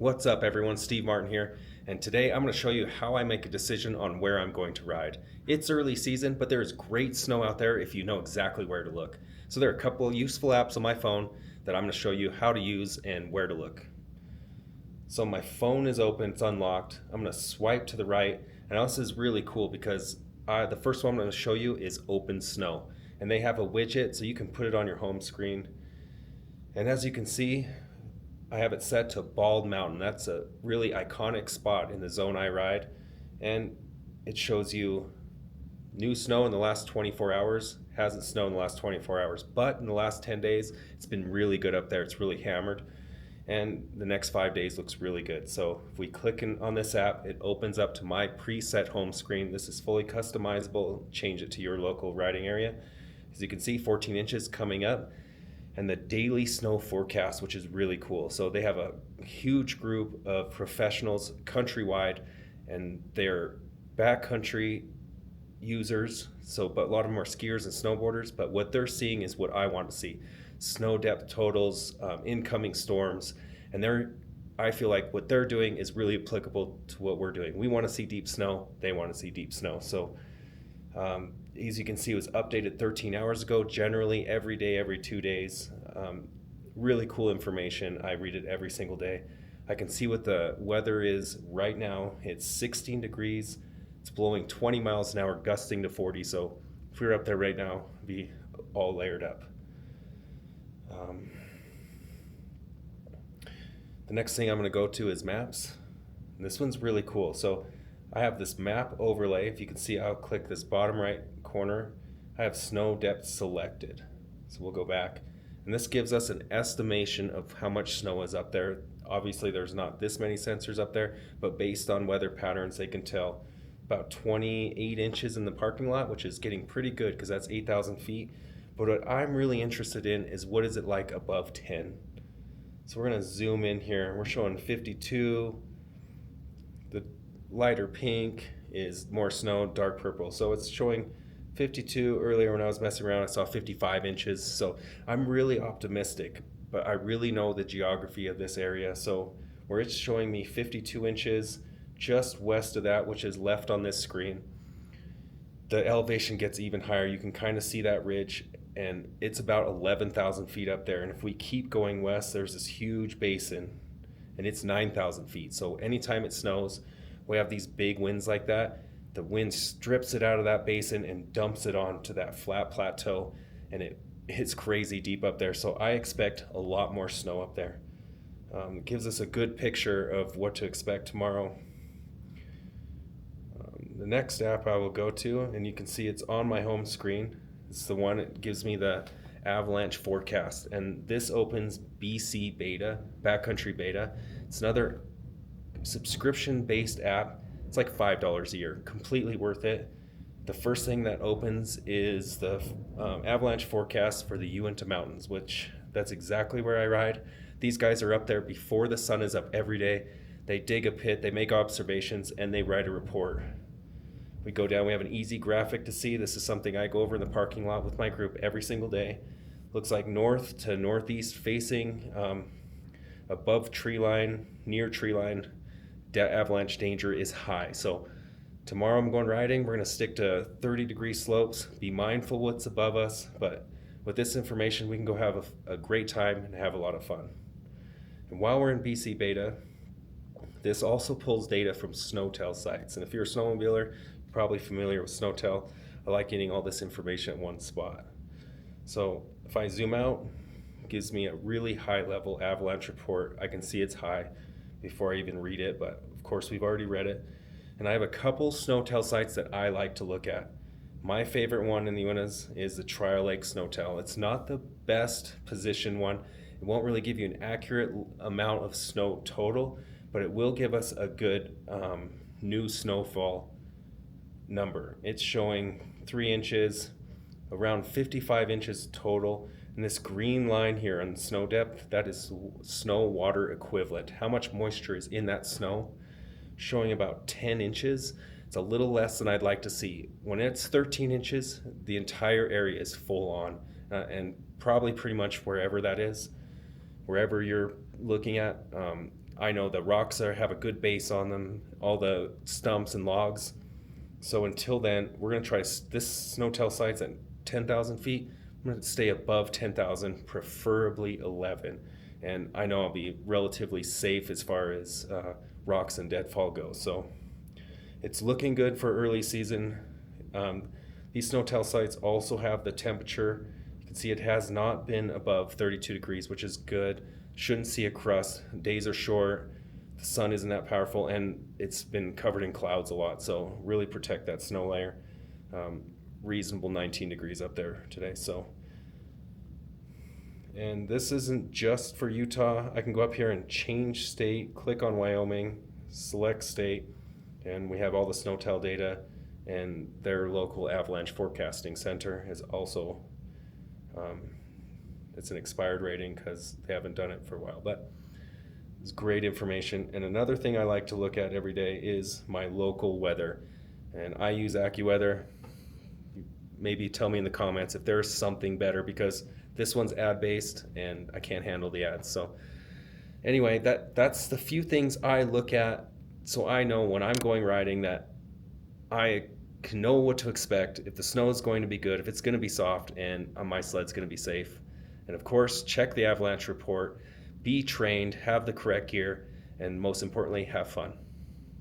What's up everyone, Steve Martin here, and today I'm going to show you how I make a decision on where I'm going to ride. It's early season, but there's great snow out there if you know exactly where to look. So there are a couple of useful apps on my phone that I'm going to show you how to use and where to look. So my phone is open, it's unlocked. I'm going to swipe to the right, and this is really cool because the first one I'm going to show you is OpenSnow, and they have a widget so you can put it on your home screen. And as you can see, I have it set to Bald Mountain. That's a really iconic spot in the zone I ride. And it shows you new snow in the last 24 hours. Hasn't snowed in the last 24 hours, but in the last 10 days, it's been really good up there. It's really hammered. And the next 5 days looks really good. So if we click on this app, it opens up to my preset home screen. This is fully customizable. Change it to your local riding area. As you can see, 14 inches coming up. And the daily snow forecast, which is really cool. So they have a huge group of professionals countrywide, and they're backcountry users. But a lot of them are skiers and snowboarders. But what they're seeing is what I want to see: snow depth totals, incoming storms, and I feel like what they're doing is really applicable to what we're doing. We want to see deep snow. They want to see deep snow. So. As you can see, it was updated 13 hours ago, generally every day, every 2 days. Really cool information. I read it every single day. I can see what the weather is right now. It's 16 degrees. It's blowing 20 miles an hour, gusting to 40. So if we were up there right now, it'd be all layered up. The next thing I'm going to go to is maps. And this one's really cool. So I have this map overlay. If you can see, I'll click this bottom right corner. I have snow depth selected. So we'll go back. And this gives us an estimation of how much snow is up there. Obviously, there's not this many sensors up there, but based on weather patterns, they can tell about 28 inches in the parking lot, which is getting pretty good because that's 8,000 feet. But what I'm really interested in is what is it like above 10. So we're going to zoom in here. We're showing 52. The lighter pink is more snow, dark purple. So it's showing 52. Earlier when I was messing around, I saw 55 inches. So I'm really optimistic, but I really know the geography of this area. So where it's showing me 52 inches, just west of that, which is left on this screen, the elevation gets even higher. You can kind of see that ridge, and it's about 11,000 feet up there. And if we keep going west, there's this huge basin, and it's 9,000 feet. So anytime it snows, we have these big winds like that. The wind strips it out of that basin and dumps it onto that flat plateau, and it's crazy deep up there. So I expect a lot more snow up there. It gives us a good picture of what to expect tomorrow. The next app I will go to, and you can see it's on my home screen. It's the one that gives me the avalanche forecast, and this opens BC Beta, Backcountry Beta. It's another subscription-based app. It's like $5 a year, completely worth it. The first thing that opens is the avalanche forecast for the Uinta Mountains, which that's exactly where I ride. These guys are up there before the sun is up every day. They dig a pit, they make observations, and they write a report. We go down, we have an easy graphic to see. This is something I go over in the parking lot with my group every single day. Looks like north to northeast facing, above tree line, near tree line, avalanche danger is high. So tomorrow I'm going riding. We're going to stick to 30-degree slopes. Be mindful what's above us, but with this information, we can go have a great time and have a lot of fun. And while we're in BC Beta, this also pulls data from Snowtel sites. And if you're a snowmobiler, you're probably familiar with Snowtel. I like getting all this information at one spot. So if I zoom out, it gives me a really high-level avalanche report. I can see it's high before I even read it, but of course we've already read it. And I have a couple Snowtel sites that I like to look at. My favorite one in the Uintas is the Trial Lake Snowtel. It's not the best positioned one. It won't really give you an accurate amount of snow total, but it will give us a good new snowfall number. It's showing 3 inches, around 55 inches total. And this green line here on snow depth, that is snow water equivalent. How much moisture is in that snow? Showing about 10 inches. It's a little less than I'd like to see. When it's 13 inches, the entire area is full on, and probably pretty much wherever that is, wherever you're looking at. I know the rocks have a good base on them, all the stumps and logs. So until then, we're going to try this snowtail site's at 10,000 feet. I'm going to stay above 10,000, preferably 11. And I know I'll be relatively safe as far as rocks and deadfall go. So it's looking good for early season. These snowtail sites also have the temperature. You can see it has not been above 32 degrees, which is good. Shouldn't see a crust. Days are short. The sun isn't that powerful, and it's been covered in clouds a lot. So really protect that snow layer. Reasonable 19 degrees up there today. So, and this isn't just for Utah. I can go up here and change state, click on Wyoming, select state, and we have all the snowtail data, and their local avalanche forecasting center is also it's an expired rating because they haven't done it for a while, but it's great information. And another thing I like to look at every day is my local weather, and I use AccuWeather. Maybe tell me in the comments if there's something better, because this one's ad based and I can't handle the ads. So anyway, that's the few things I look at, so I know when I'm going riding that I can know what to expect, if the snow is going to be good, if it's going to be soft, and my sled's going to be safe. And of course, check the avalanche report, be trained, have the correct gear, and most importantly, have fun.